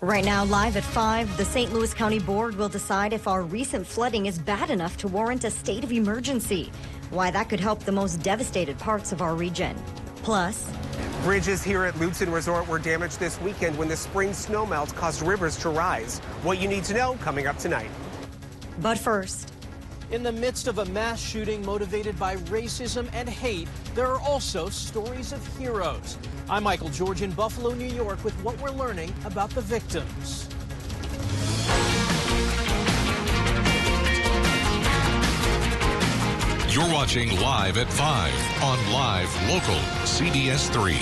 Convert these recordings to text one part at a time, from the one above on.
Right now, live at 5, the St. Louis County Board will decide if our recent flooding is bad enough to warrant a state of emergency. Why that could help the most devastated parts of our region. Plus, bridges here at Lutzen Resort were damaged this weekend when the spring snowmelt caused rivers to rise. What you need to know coming up tonight. But first, in the midst of a mass shooting motivated by racism and hate, there are also stories of heroes. I'm Michael George in Buffalo, New York, with what we're learning about the victims. You're watching Live at 5 on Live Local CBS 3.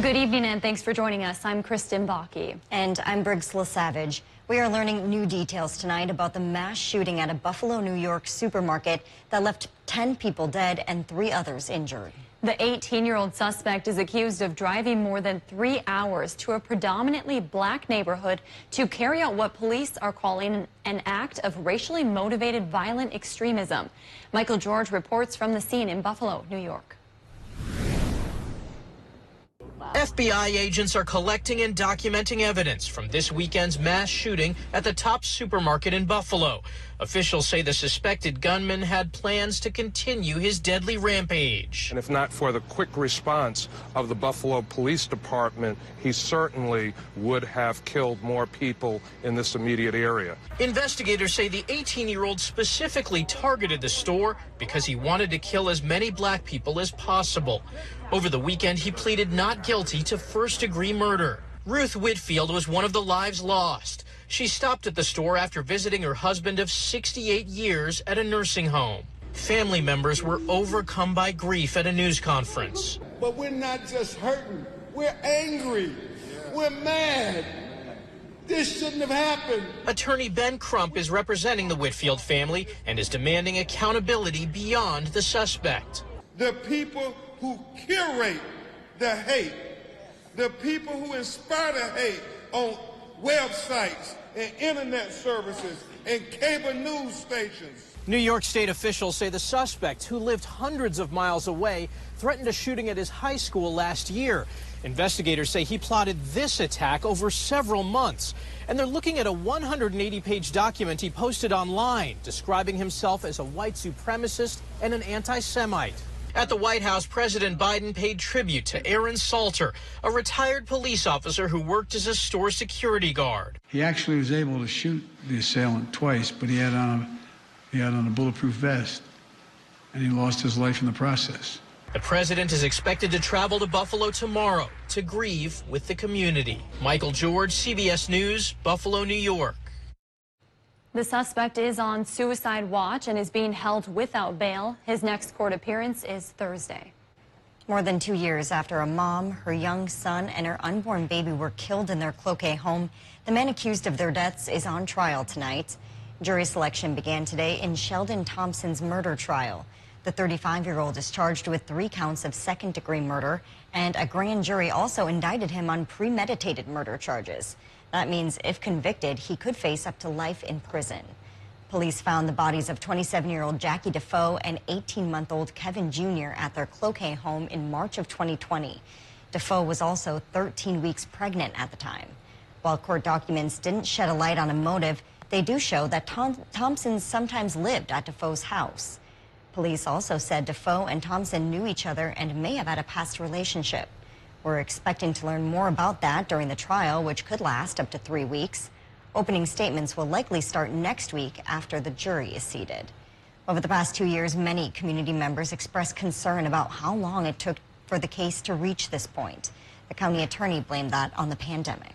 Good evening and thanks for joining us. I'm Kristen Bakke. And I'm Briggs LaSavage. We are learning new details tonight about the mass shooting at a Buffalo, New York supermarket that left 10 people dead and 3 others injured. The 18-year-old suspect is accused of driving more than 3 hours to a predominantly black neighborhood to carry out what police are calling an act of racially motivated violent extremism. Michael George reports from the scene in Buffalo, New York. FBI agents are collecting and documenting evidence from this weekend's mass shooting at the Tops supermarket in Buffalo. Officials say the suspected gunman had plans to continue his deadly rampage. And if not for the quick response of the Buffalo Police Department, he certainly would have killed more people in this immediate area. Investigators say the 18-year-old specifically targeted the store because he wanted to kill as many black people as possible. Over the weekend, he pleaded not guilty to first-degree murder. Ruth Whitfield was one of the lives lost. She stopped at the store after visiting her husband of 68 years at a nursing home. Family members were overcome by grief at a news conference. But we're not just hurting. We're angry. We're mad. This shouldn't have happened. Attorney Ben Crump is representing the Whitfield family and is demanding accountability beyond the suspect. The people who curate the hate, the people who inspire the hate on websites and internet services and cable news stations. New York State officials say the suspect, who lived hundreds of miles away, threatened a shooting at his high school last year. Investigators say he plotted this attack over several months, and they're looking at a 180-page document he posted online describing himself as a white supremacist and an anti-Semite. At the White House, President Biden paid tribute to Aaron Salter, a retired police officer who worked as a store security guard. He actually was able to shoot the assailant twice, but he had on a bulletproof vest, and he lost his life in the process. The president is expected to travel to Buffalo tomorrow to grieve with the community. Michael George, CBS News, Buffalo, New York. The suspect is on suicide watch and is being held without bail. His next court appearance is Thursday. More than 2 years after a mom, her young son, and her unborn baby were killed in their Cloquet home, the man accused of their deaths is on trial tonight. Jury selection began today in Sheldon Thompson's murder trial. The 35-year-old is charged with 3 counts of second-degree murder, and a grand jury also indicted him on premeditated murder charges. That means if convicted, he could face up to life in prison. Police found the bodies of 27-year-old Jackie Defoe and 18-month-old Kevin Jr. at their Cloquet home in March of 2020. Defoe was also 13 weeks pregnant at the time. While court documents didn't shed a light on a motive, they do show that Thompson sometimes lived at Defoe's house. Police also said Defoe and Thompson knew each other and may have had a past relationship. We're expecting to learn more about that during the trial, which could last up to 3 weeks. Opening statements will likely start next week after the jury is seated. Over the past 2 years, many community members expressed concern about how long it took for the case to reach this point. The county attorney blamed that on the pandemic.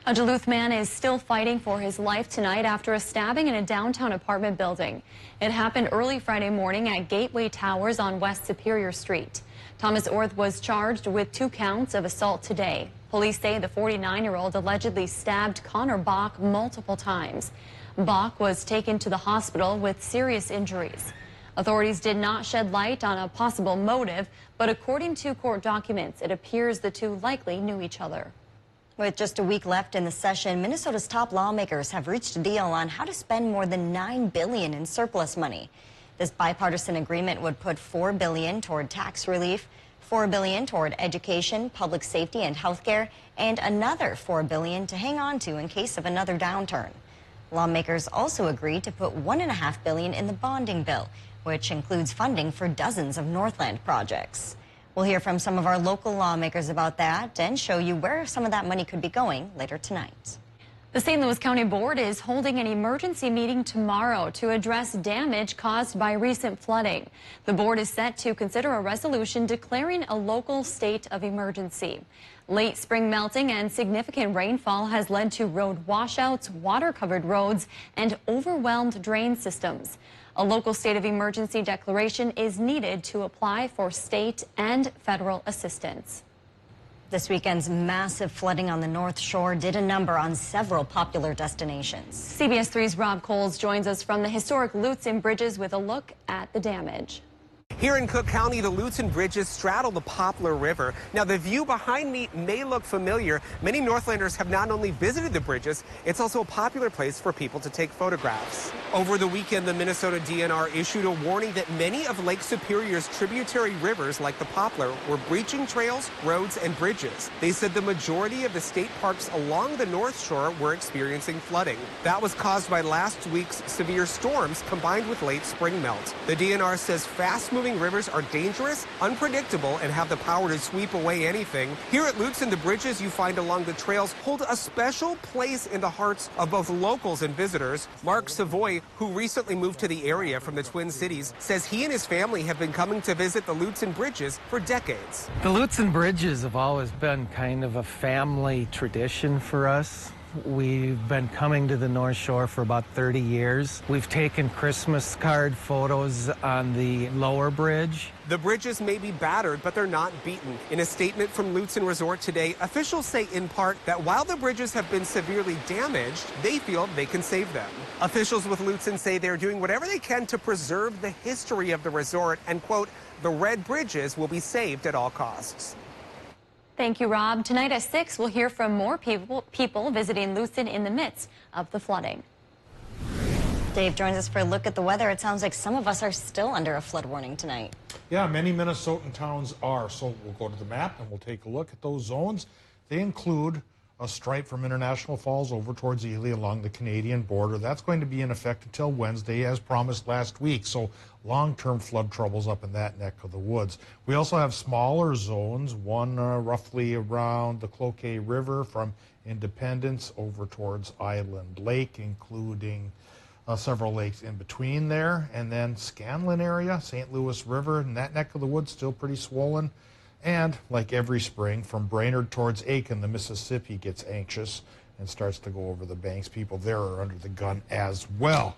A Duluth man is still fighting for his life tonight after a stabbing in a downtown apartment building. It happened early Friday morning at Gateway Towers on West Superior Street. Thomas Orth was charged with 2 counts of assault today. Police say the 49-year-old allegedly stabbed Connor Bach multiple times. Bach was taken to the hospital with serious injuries. Authorities did not shed light on a possible motive, but according to court documents, it appears the two likely knew each other. With just a week left in the session, Minnesota's top lawmakers have reached a deal on how to spend more than $9 billion in surplus money. This bipartisan agreement would put $4 billion toward tax relief, $4 billion toward education, public safety, and healthcare, and another $4 billion to hang on to in case of another downturn. Lawmakers also agreed to put $1.5 billion in the bonding bill, which includes funding for dozens of Northland projects. We'll hear from some of our local lawmakers about that and show you where some of that money could be going later tonight. The St. Louis County Board is holding an emergency meeting tomorrow to address damage caused by recent flooding. The board is set to consider a resolution declaring a local state of emergency. Late spring melting and significant rainfall has led to road washouts, water-covered roads, and overwhelmed drain systems. A local state of emergency declaration is needed to apply for state and federal assistance. This weekend's massive flooding on the North Shore did a number on several popular destinations. CBS 3's Rob Coles joins us from the historic Lutz Bridges with a look at the damage. Here in Cook County, the Lutz Bridges straddle the Poplar River. Now, the view behind me may look familiar. Many Northlanders have not only visited the bridges, it's also a popular place for people to take photographs. Over the weekend, the Minnesota DNR issued a warning that many of Lake Superior's tributary rivers, like the Poplar, were breaching trails, roads, and bridges. They said the majority of the state parks along the North Shore were experiencing flooding. That was caused by last week's severe storms combined with late spring melt. The DNR says fast-moving rivers are dangerous, unpredictable, and have the power to sweep away anything. Here at Lutz the Bridges you find along the trails hold a special place in the hearts of both locals and visitors. Mark Savoy, who recently moved to the area from the Twin Cities, says he and his family have been coming to visit the Lutz Bridges for decades. The Lutz Bridges have always been kind of a family tradition for us. We've been coming to the North Shore for about 30 years. We've taken Christmas card photos on the lower bridge. The bridges may be battered, but they're not beaten. In a statement from Lutz Resort today, officials say in part that while the bridges have been severely damaged, they feel they can save them. Officials with Lutz say they're doing whatever they can to preserve the history of the resort and, quote, the red bridges will be saved at all costs. Thank you, Rob. Tonight at 6, we'll hear from more people visiting Lutz in the midst of the flooding. Dave joins us for a look at the weather. It sounds like some of us are still under a flood warning tonight. Yeah, many Minnesotan towns are. So we'll go to the map and we'll take a look at those zones. They include a stripe from International Falls over towards Ely along the Canadian border. That's going to be in effect until Wednesday, as promised last week. So long-term flood troubles up in that neck of the woods. We also have smaller zones, one roughly around the Cloquet River from Independence over towards Island Lake, including several lakes in between there. And then Scanlon area, St. Louis River, and that neck of the woods still pretty swollen. And like every spring, from Brainerd towards Aiken, the Mississippi gets anxious and starts to go over the banks. People there are under the gun as well.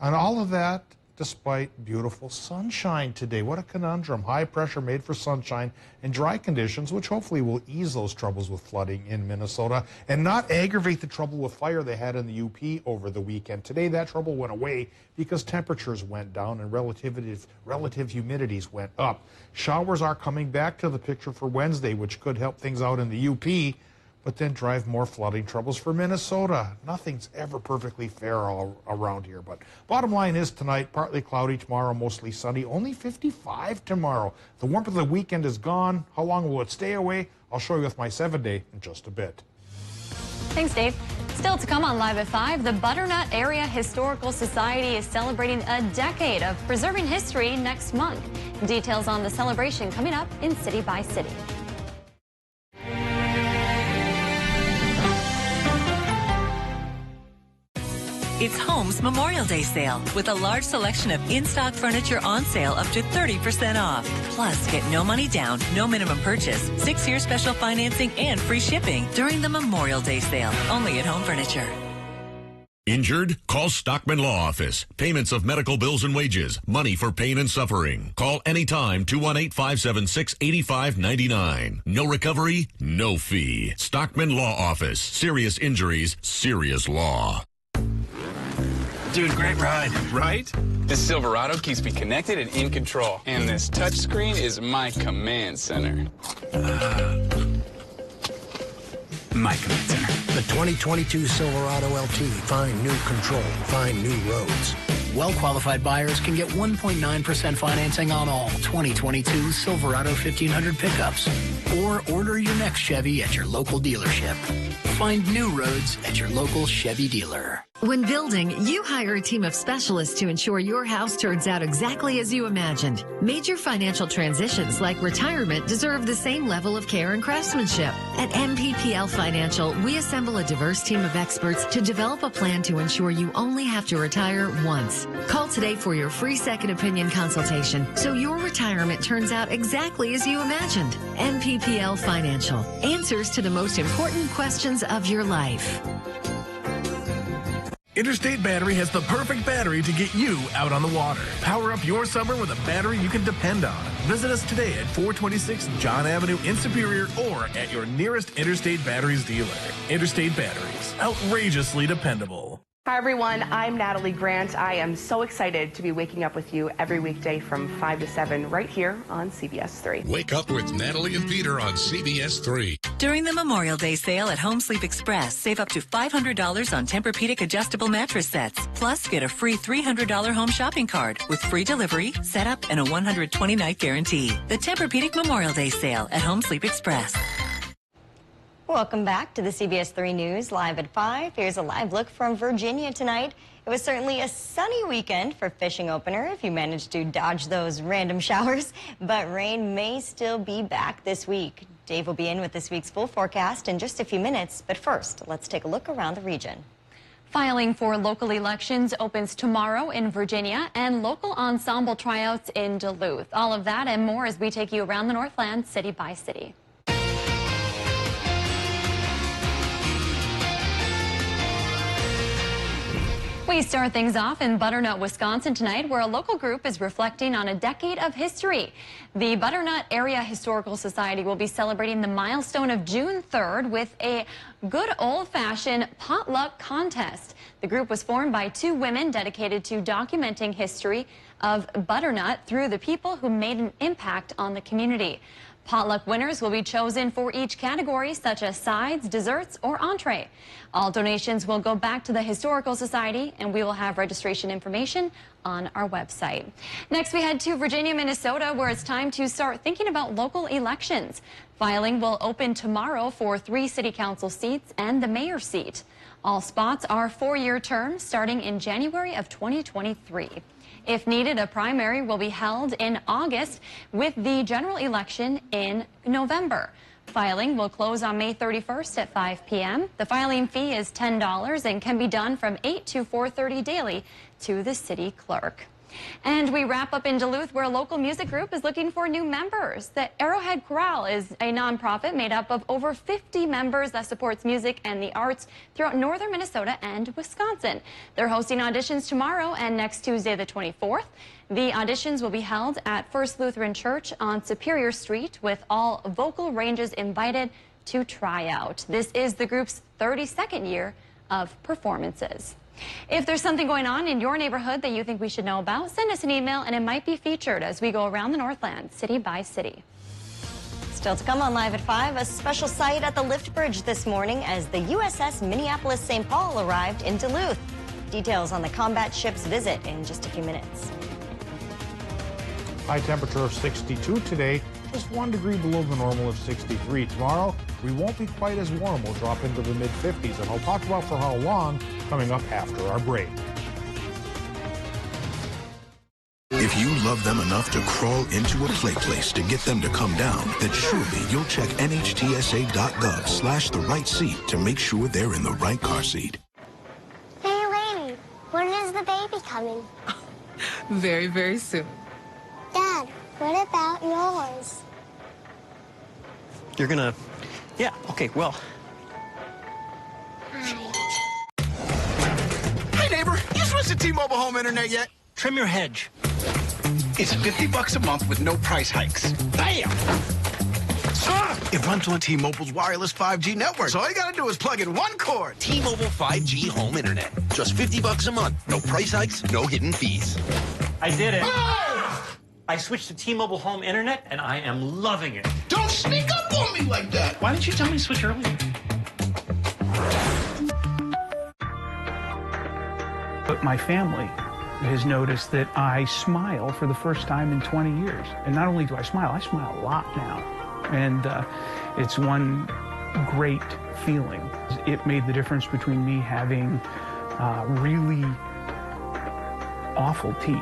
And all of that despite beautiful sunshine today. What a conundrum. High pressure made for sunshine and dry conditions, which hopefully will ease those troubles with flooding in Minnesota and not aggravate the trouble with fire they had in the UP over the weekend. Today, that trouble went away because temperatures went down and relative humidities went up. Showers are coming back to the picture for Wednesday, which could help things out in the UP, but then drive more flooding troubles for Minnesota. Nothing's ever perfectly fair all around here. But bottom line is tonight, partly cloudy, tomorrow mostly sunny, only 55 tomorrow. The warmth of the weekend is gone. How long will it stay away? I'll show you with my 7-day in just a bit. Thanks, Dave. Still to come on Live at 5, the Butternut Area Historical Society is celebrating a decade of preserving history next month. Details on the celebration coming up in City by City. It's Home's Memorial Day sale with a large selection of in-stock furniture on sale up to 30% off. Plus, get no money down, no minimum purchase, 6-year special financing, and free shipping during the Memorial Day sale. Only at Home Furniture. Injured? Call Stockman Law Office. Payments of medical bills and wages. Money for pain and suffering. Call anytime 218-576-8599. No recovery, no fee. Stockman Law Office. Serious injuries, serious law. Dude, great ride, right? This Silverado keeps me connected and in control. And this touchscreen is my command center. My command center. The 2022 Silverado LT. Find new control. Find new roads. Well-qualified buyers can get 1.9% financing on all 2022 Silverado 1500 pickups. Or order your next Chevy at your local dealership. Find new roads at your local Chevy dealer. When building, you hire a team of specialists to ensure your house turns out exactly as you imagined. Major financial transitions like retirement deserve the same level of care and craftsmanship. At MPPL Financial, we assemble a diverse team of experts to develop a plan to ensure you only have to retire once. Call today for your free second opinion consultation so your retirement turns out exactly as you imagined. MPPL Financial. Answers to the most important questions of your life. Interstate Battery has the perfect battery to get you out on the water. Power up your summer with a battery you can depend on. Visit us today at 426 John Avenue in Superior or at your nearest Interstate Batteries dealer. Interstate Batteries, outrageously dependable. Hi everyone, I'm Natalie Grant. I am so excited to be waking up with you every weekday from 5 to 7 right here on CBS 3. Wake up with Natalie and Peter on CBS 3. During the Memorial Day sale at Home Sleep Express, save up to $500 on Tempur-Pedic adjustable mattress sets. Plus, get a free $300 home shopping card with free delivery, setup, and a 120-night guarantee. The Tempur-Pedic Memorial Day sale at Home Sleep Express. Welcome back to the CBS 3 News, live at 5. Here's a live look from Virginia tonight. It was certainly a sunny weekend for fishing opener if you managed to dodge those random showers, but rain may still be back this week. Dave will be in with this week's full forecast in just a few minutes, but first, let's take a look around the region. Filing for local elections opens tomorrow in Virginia and local ensemble tryouts in Duluth. All of that and more as we take you around the Northland city by city. We start things off in Butternut, Wisconsin tonight, where a local group is reflecting on a decade of history. The Butternut Area Historical Society will be celebrating the milestone of June 3rd with a good old-fashioned potluck contest. The group was formed by two women dedicated to documenting history of Butternut through the people who made an impact on the community. Potluck winners will be chosen for each category, such as sides, desserts, or entree. All donations will go back to the Historical Society, and we will have registration information on our website. Next, we head to Virginia, Minnesota, where it's time to start thinking about local elections. Filing will open tomorrow for 3 city council seats and the mayor's seat. All spots are 4-year terms starting in January of 2023. If needed, a primary will be held in August with the general election in November. Filing will close on May 31st at 5 p.m. The filing fee is $10 and can be done from 8 to 4:30 daily to the city clerk. And we wrap up in Duluth, where a local music group is looking for new members. The Arrowhead Chorale is a nonprofit made up of over 50 members that supports music and the arts throughout northern Minnesota and Wisconsin. They're hosting auditions tomorrow and next Tuesday, the 24th. The auditions will be held at First Lutheran Church on Superior Street, with all vocal ranges invited to try out. This is the group's 32nd year of performances. If there's something going on in your neighborhood that you think we should know about, send us an email and it might be featured as we go around the Northland, city by city. Still to come on Live at 5, a special sight at the lift bridge this morning as the USS Minneapolis St. Paul arrived in Duluth. Details on the combat ship's visit in just a few minutes. High temperature of 62 today, just 1 degree below the normal of 63. Tomorrow, we won't be quite as warm. We'll drop into the mid-50s, and I'll talk about for how long coming up after our break. If you love them enough to crawl into a play place to get them to come down, then surely you'll check NHTSA.gov/the right seat to make sure they're in the right car seat. Hey, lady, when is the baby coming? Very, very soon. Dad, what about yours? You're gonna... Yeah, okay, well... Hey, neighbor, you switched to T-Mobile home internet yet? Trim your hedge. It's $50 a month with no price hikes. Bam! It runs on T-Mobile's wireless 5G network. So all you gotta do is plug in one cord. T-Mobile 5G home internet. Just $50 a month. No price hikes, no hidden fees. I did it. Ah! I switched to T-Mobile home internet, and I am loving it. Don't sneak up on me like that. Why didn't you tell me to switch earlier? But my family has noticed that I smile for the first time in 20 years. And not only do I smile a lot now. And it's one great feeling. It made the difference between me having really awful teeth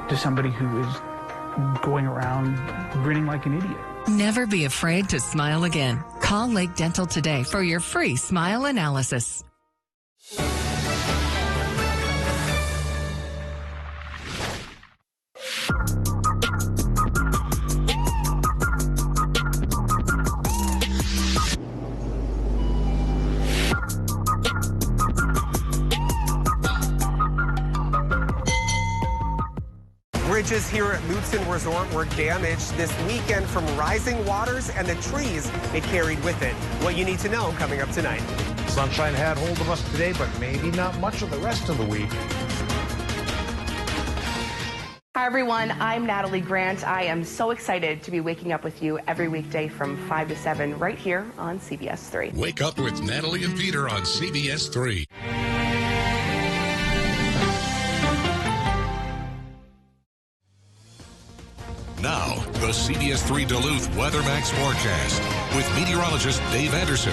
to somebody who is going around grinning like an idiot. Never be afraid to smile again. Call Lake Dental today for your free smile analysis. Bridges here at Lutzen Resort were damaged this weekend from rising waters and the trees it carried with it. What you need to know coming up tonight. Sunshine had hold of us today, but maybe not much of the rest of the week. Hi everyone, I'm Natalie Grant. I am so excited to be waking up with you every weekday from 5 to 7 right here on CBS 3. Wake up with Natalie and Peter on CBS 3. Now, the CBS 3 Duluth Weather Max forecast with meteorologist Dave Anderson.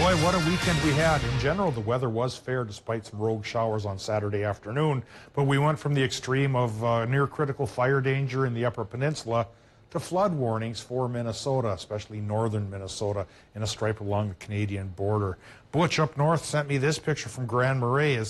Boy, what a weekend we had. In general, the weather was fair despite some rogue showers on Saturday afternoon, but we went from the extreme of near critical fire danger in the Upper Peninsula to flood warnings for Minnesota, especially northern Minnesota, in a stripe along the Canadian border. Butch up north sent me this picture from Grand Marais.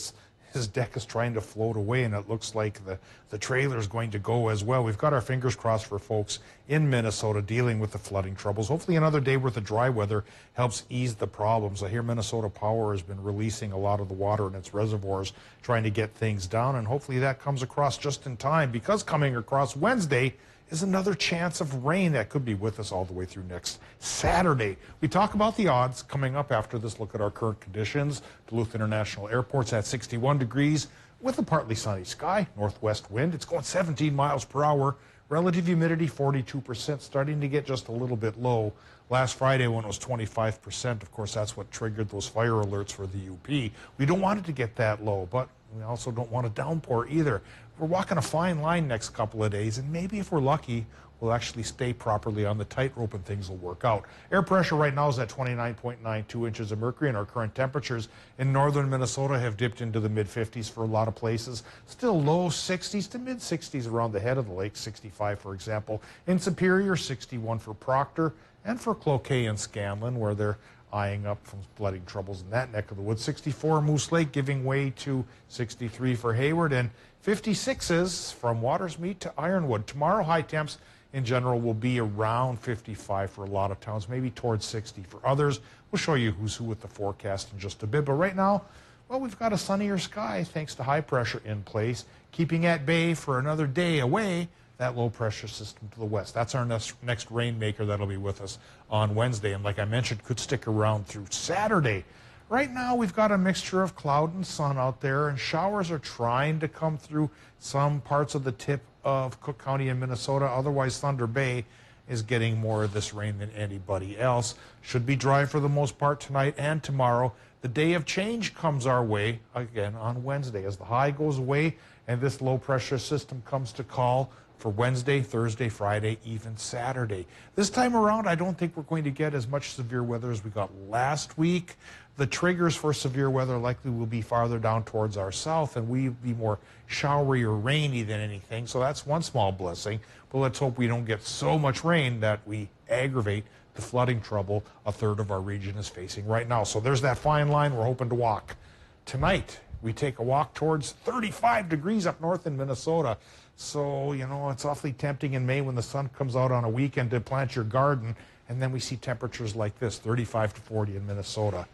His deck is trying to float away, and it looks like the trailer is going to go as well. We've got our fingers crossed for folks in Minnesota dealing with the flooding troubles. Hopefully another day worth of dry weather helps ease the problems. I hear Minnesota Power has been releasing a lot of the water in its reservoirs, trying to get things down, and hopefully that comes across just in time, because coming across Wednesday is another chance of rain that could be with us all the way through next Saturday. We talk about the odds coming up after this look at our current conditions. Duluth International Airport's at 61 degrees with a partly sunny sky, northwest wind. It's going 17 miles per hour. Relative humidity 42%, starting to get just a little bit low. Last Friday when it was 25%, of course, that's what triggered those fire alerts for the UP. We don't want it to get that low, but we also don't want a downpour either. We're walking a fine line next couple of days, and maybe if we're lucky, we'll actually stay properly on the tightrope and things will work out. Air pressure right now is at 29.92 inches of mercury, and our current temperatures in northern Minnesota have dipped into the mid-50s for a lot of places. Still low 60s to mid-60s around the head of the lake, 65 for example. In Superior, 61 for Proctor, and for Cloquet and Scanlon, where they're eyeing up from flooding troubles in that neck of the woods. 64 Moose Lake giving way to 63 for Hayward, and 56s from Watersmeet to Ironwood. Tomorrow high temps in general will be around 55 for a lot of towns, maybe towards 60 for others. We'll show you who's who with the forecast in just a bit, but right now, well, we've got a sunnier sky thanks to high pressure in place, keeping at bay for another day away that low pressure system to the west. That's our next rainmaker that'll be with us on Wednesday, and like I mentioned, could stick around through Saturday. Right now, we've got a mixture of cloud and sun out there, and showers are trying to come through some parts of the tip of Cook County in Minnesota. Otherwise, Thunder Bay is getting more of this rain than anybody else. Should be dry for the most part tonight and tomorrow. The day of change comes our way again on Wednesday as the high goes away and this low pressure system comes to call for Wednesday, Thursday, Friday, even Saturday. This time around, I don't think we're going to get as much severe weather as we got last week. The triggers for severe weather likely will be farther down towards our south, and we'll be more showery or rainy than anything, so that's one small blessing. But let's hope we don't get so much rain that we aggravate the flooding trouble a third of our region is facing right now. So there's that fine line we're hoping to walk. Tonight, we take a walk towards 35 degrees up north in Minnesota. So, you know, it's awfully tempting in May when the sun comes out on a weekend to plant your garden, and then we see temperatures like this, 35 to 40 in Minnesota.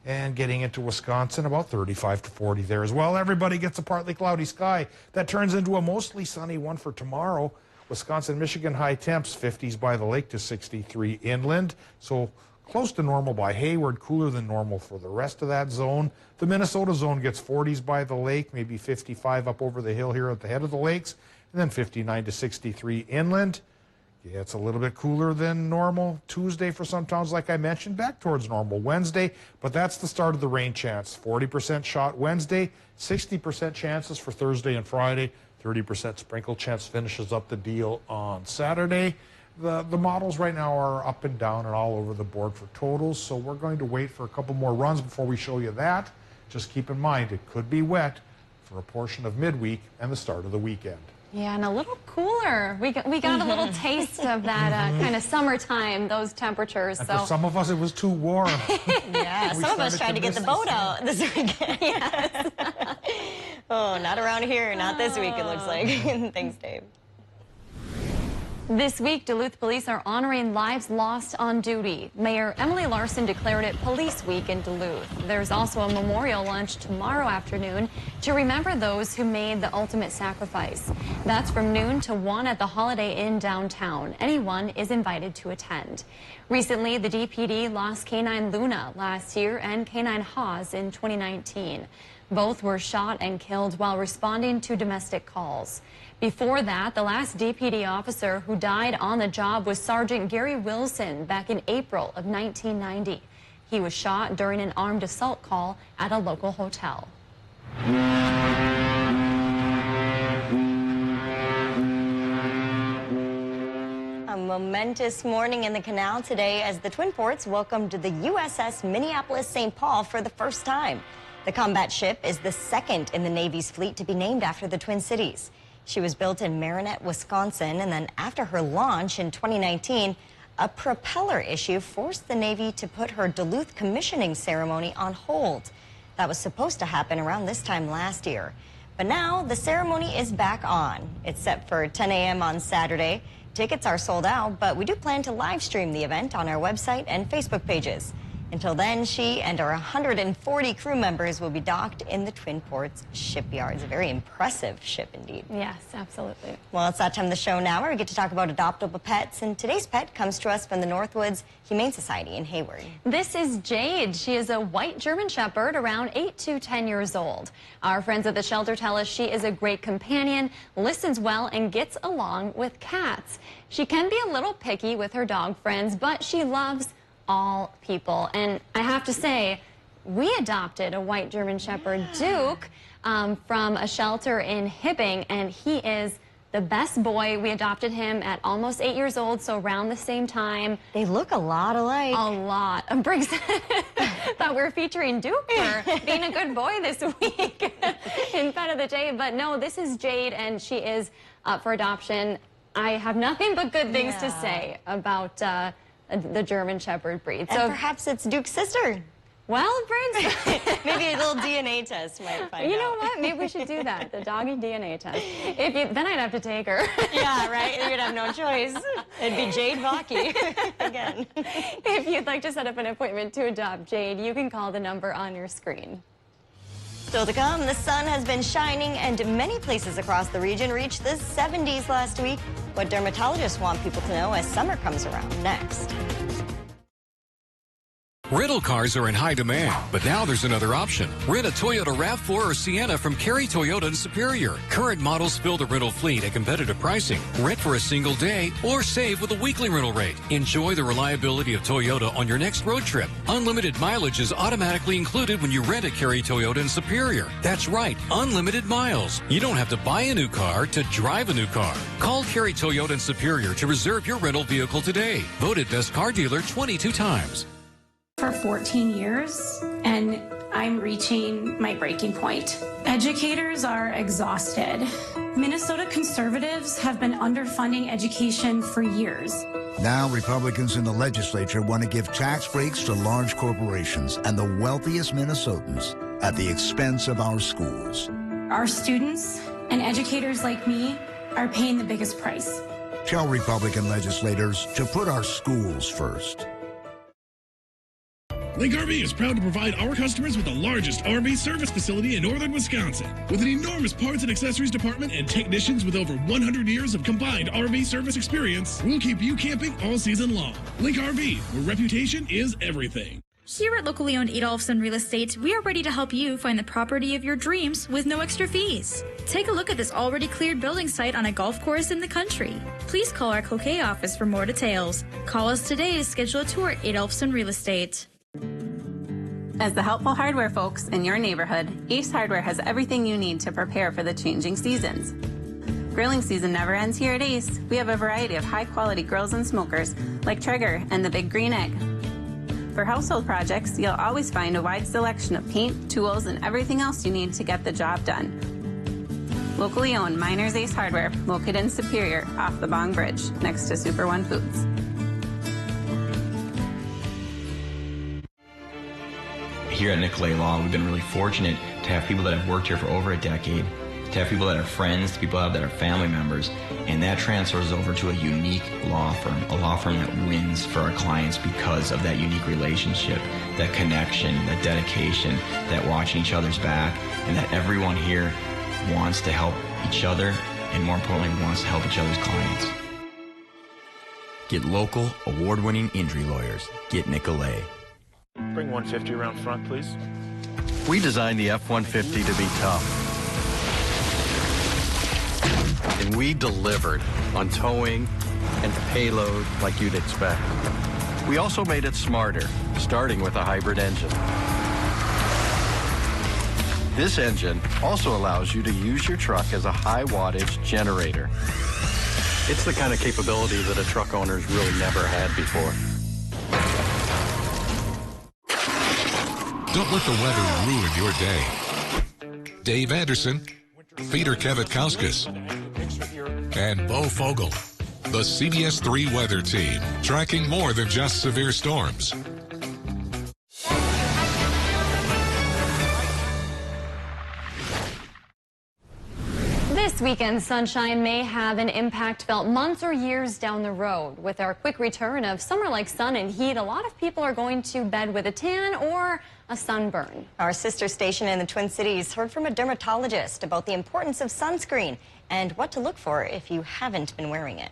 And getting into Wisconsin, about 35 to 40 there as well. Everybody gets a partly cloudy sky. That turns into a mostly sunny one for tomorrow. Wisconsin, Michigan high temps, 50s by the lake to 63 inland. So close to normal by Hayward, cooler than normal for the rest of that zone. The Minnesota zone gets 40s by the lake, maybe 55 up over the hill here at the head of the lakes, and then 59 to 63 inland. Yeah, it's a little bit cooler than normal. Tuesday for some towns, like I mentioned, back towards normal. Wednesday, but that's the start of the rain chance. 40% shot Wednesday, 60% chances for Thursday and Friday, 30% sprinkle chance finishes up the deal on Saturday. The models right now are up and down and all over the board for totals, so we're going to wait for a couple more runs before we show you that. Just keep in mind, it could be wet for a portion of midweek and the start of the weekend. Yeah, and a little cooler. We got a little taste of that kind of summertime, those temperatures. And so for some of us, it was too warm. Yeah, some of us tried to get the boat out this weekend. Yes. Oh, not around here, not this week, it looks like. Thanks, Dave. This week, Duluth police are honoring lives lost on duty. Mayor Emily Larson declared it Police Week in Duluth. There's also a memorial lunch tomorrow afternoon to remember those who made the ultimate sacrifice. That's from noon to 1 at the Holiday Inn downtown. Anyone is invited to attend. Recently, the DPD lost K-9 Luna last year and K-9 Haas in 2019. Both were shot and killed while responding to domestic calls. Before that, the last DPD officer who died on the job was Sergeant Gary Wilson back in April of 1990. He was shot during an armed assault call at a local hotel. A momentous morning in the canal today as the Twin Ports welcomed the USS Minneapolis St. Paul for the first time. The combat ship is the second in the Navy's fleet to be named after the Twin Cities. She was built in Marinette, Wisconsin, and then after her launch in 2019, a propeller issue forced the Navy to put her Duluth commissioning ceremony on hold. That was supposed to happen around this time last year. But now the ceremony is back on. It's set for 10 a.m. on Saturday. Tickets are sold out, but we do plan to live stream the event on our website and Facebook pages. Until then, she and her 140 crew members will be docked in the Twin Ports shipyards. A very impressive ship indeed. Yes, absolutely. Well, it's that time of the show now where we get to talk about adoptable pets. And today's pet comes to us from the Northwoods Humane Society in Hayward. This is Jade. She is a white German Shepherd around 8 to 10 years old. Our friends at the shelter tell us she is a great companion, listens well, and gets along with cats. She can be a little picky with her dog friends, but she loves all people. And I have to say, we adopted a white German Shepherd, Duke, from a shelter in Hibbing, and he is the best boy. We adopted him at almost 8 years old, so around the same time. They look a lot alike. A lot. Briggs thought we were featuring Duke for being a good boy this week in Pet of the Day, but no, this is Jade, and she is up for adoption. I have nothing but good things to say about the German Shepherd breed. And so perhaps it's Duke's sister. Well, Briggs, maybe a little DNA test might find out. You know what? Maybe we should do that, the doggy DNA test. Then I'd have to take her. Yeah, right? You'd have no choice. It'd be Jade Vaki again. If you'd like to set up an appointment to adopt Jade, you can call the number on your screen. Still to come, the sun has been shining and many places across the region reached the 70s last week. What dermatologists want people to know as summer comes around next. Rental cars are in high demand, but now there's another option. Rent a Toyota RAV4 or Sienna from Cary Toyota in Superior. Current models fill the rental fleet at competitive pricing. Rent for a single day or save with a weekly rental rate. Enjoy the reliability of Toyota on your next road trip. Unlimited mileage is automatically included when you rent a Cary Toyota in Superior. That's right, unlimited miles. You don't have to buy a new car to drive a new car. Call Cary Toyota in Superior to reserve your rental vehicle today. Voted best car dealer 22 times. For 14 years, and I'm reaching my breaking point. Educators are exhausted. Minnesota conservatives have been underfunding education for years. Now Republicans in the legislature want to give tax breaks to large corporations and the wealthiest Minnesotans at the expense of our schools. Our students and educators like me are paying the biggest price. Tell Republican legislators to put our schools first. Link RV is proud to provide our customers with the largest RV service facility in northern Wisconsin. With an enormous parts and accessories department and technicians with over 100 years of combined RV service experience, we'll keep you camping all season long. Link RV, where reputation is everything. Here at locally owned Adolphson Real Estate, we are ready to help you find the property of your dreams with no extra fees. Take a look at this already cleared building site on a golf course in the country. Please call our Cloquet office for more details. Call us today to schedule a tour at Adolphson Real Estate. As the helpful hardware folks in your neighborhood, Ace Hardware has everything you need to prepare for the changing seasons. Grilling season never ends here at Ace. We have a variety of high-quality grills and smokers, like Traeger and the Big Green Egg. For household projects, you'll always find a wide selection of paint, tools, and everything else you need to get the job done. Locally owned Miners Ace Hardware, located in Superior, off the Bong Bridge, next to Super One Foods. Here at Nicolay Law, we've been really fortunate to have people that have worked here for over a decade, to have people that are friends, to people that are family members, and that transfers over to a unique law firm, a law firm that wins for our clients because of that unique relationship, that connection, that dedication, that watching each other's back, and that everyone here wants to help each other, and more importantly, wants to help each other's clients. Get local, award-winning injury lawyers. Get Nicolay. Bring 150 around front, please. We designed the F-150 to be tough. And we delivered on towing and payload like you'd expect. We also made it smarter, starting with a hybrid engine. This engine also allows you to use your truck as a high wattage generator. It's the kind of capability that a truck owner's really never had before. Don't let the weather ruin your day. Dave Anderson, Peter Kevitkauskas, and Bo Fogel. The CBS 3 weather team, tracking more than just severe storms. This weekend's sunshine may have an impact felt months or years down the road. With our quick return of summer-like sun and heat, a lot of people are going to bed with a tan or a sunburn. Our sister station in the Twin Cities heard from a dermatologist about the importance of sunscreen and what to look for if you haven't been wearing it.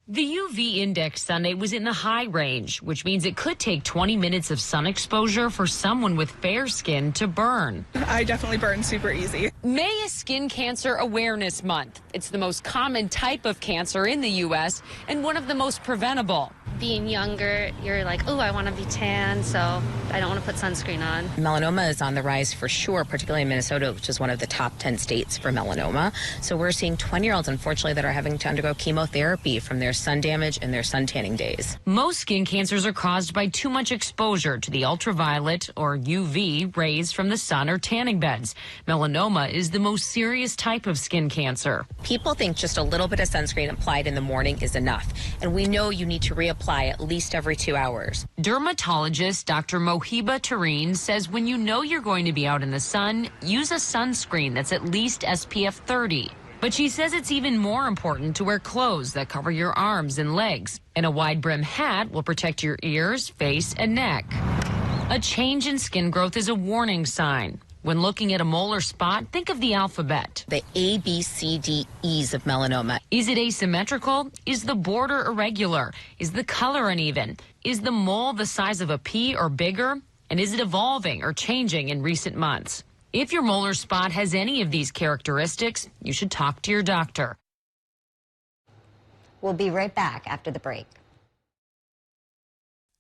The UV index Sunday was in the high range, which means it could take 20 minutes of sun exposure for someone with fair skin to burn. I definitely burn super easy. May is Skin Cancer Awareness Month. It's the most common type of cancer in the U.S. and one of the most preventable. Being younger, you're like, oh, I want to be tan, so I don't want to put sunscreen on. Melanoma is on the rise for sure, particularly in Minnesota, which is one of the top 10 states for melanoma. So we're seeing 20-year-olds, unfortunately, that are having to undergo chemotherapy from their sun damage and their sun tanning days. Most skin cancers are caused by too much exposure to the ultraviolet or UV rays from the sun or tanning beds. Melanoma is the most serious type of skin cancer. People think just a little bit of sunscreen applied in the morning is enough, and we know you need to reapply at least every 2 hours. Dermatologist Dr. Mohiba Tareen says when you know you're going to be out in the sun, use a sunscreen that's at least SPF 30. But she says it's even more important to wear clothes that cover your arms and legs, and a wide brim hat will protect your ears, face, and neck. A change in skin growth is a warning sign. When looking at a mole or spot, think of the alphabet. The A, B, C, D, E's of melanoma. Is it asymmetrical? Is the border irregular? Is the color uneven? Is the mole the size of a pea or bigger? And is it evolving or changing in recent months? If your mole or spot has any of these characteristics, you should talk to your doctor. We'll be right back after the break.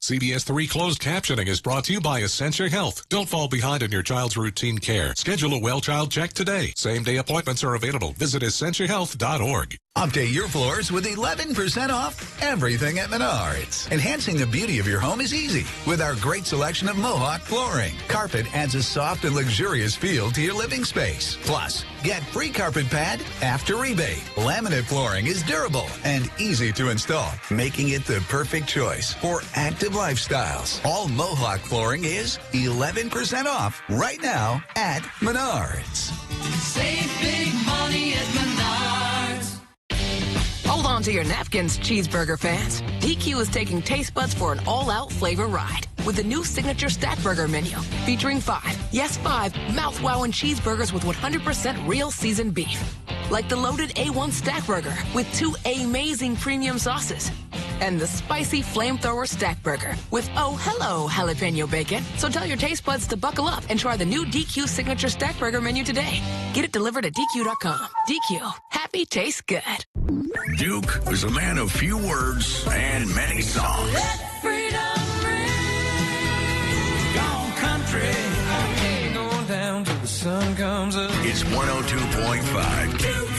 CBS 3 closed captioning is brought to you by Essentia Health. Don't fall behind in your child's routine care. Schedule a well child check today. Same-day appointments are available. Visit EssentiaHealth.org. Update your floors with 11% off everything at Menards. Enhancing the beauty of your home is easy with our great selection of Mohawk flooring. Carpet adds a soft and luxurious feel to your living space. Plus, get free carpet pad after rebate. Laminate flooring is durable and easy to install, making it the perfect choice for active lifestyles. All Mohawk flooring is 11% off right now at Menards. Save big money at Menards. Hold on to your napkins, cheeseburger fans. DQ is taking taste buds for an all-out flavor ride with the new signature stack burger menu featuring 5 mouth-wowing cheeseburgers with 100% real seasoned beef. Like the loaded A1 stack burger with 2 amazing premium sauces. and the spicy flamethrower stack burger with oh hello jalapeno bacon. So tell your taste buds to buckle up and try the new DQ signature stack burger menu today. Get it delivered at DQ.com. DQ, happy tastes good. Duke is a man of few words and many songs. Let freedom ring. Gone country. Going down till the sun comes up. It's 102.5.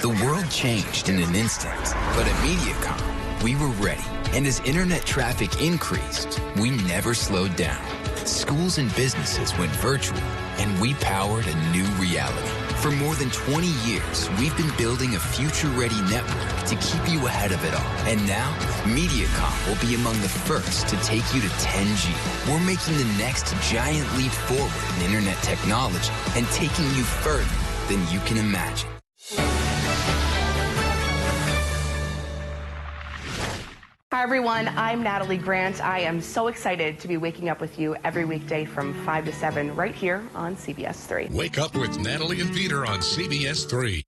The world changed in an instant, but at MediaCom, we were ready. And as internet traffic increased, we never slowed down. Schools and businesses went virtual, and we powered a new reality. For more than 20 years, we've been building a future-ready network to keep you ahead of it all. And now, MediaCom will be among the first to take you to 10G. We're making the next giant leap forward in internet technology and taking you further than you can imagine. Hi everyone, I'm Natalie Grant. I am so excited to be waking up with you every weekday from 5 to 7 right here on CBS 3. Wake up with Natalie and Peter on CBS 3.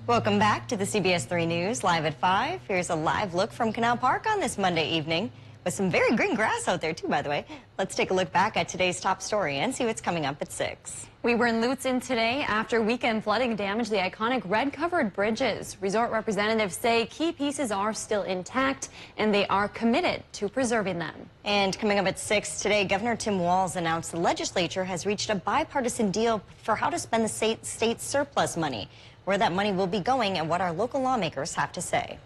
Welcome back to the CBS 3 News, live at 5. Here's a live look from Canal Park on this Monday evening, with some very green grass out there too, by the way. Let's take a look back at today's top story and see what's coming up at 6. We were in Lutzen today after weekend flooding damaged the iconic red-covered bridges. Resort representatives say key pieces are still intact and they are committed to preserving them. And coming up at 6 today, Governor Tim Walz announced the legislature has reached a bipartisan deal for how to spend the state's surplus money, where that money will be going and what our local lawmakers have to say.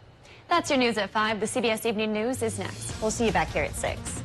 That's your news at 5. The CBS Evening News is next. We'll see you back here at 6.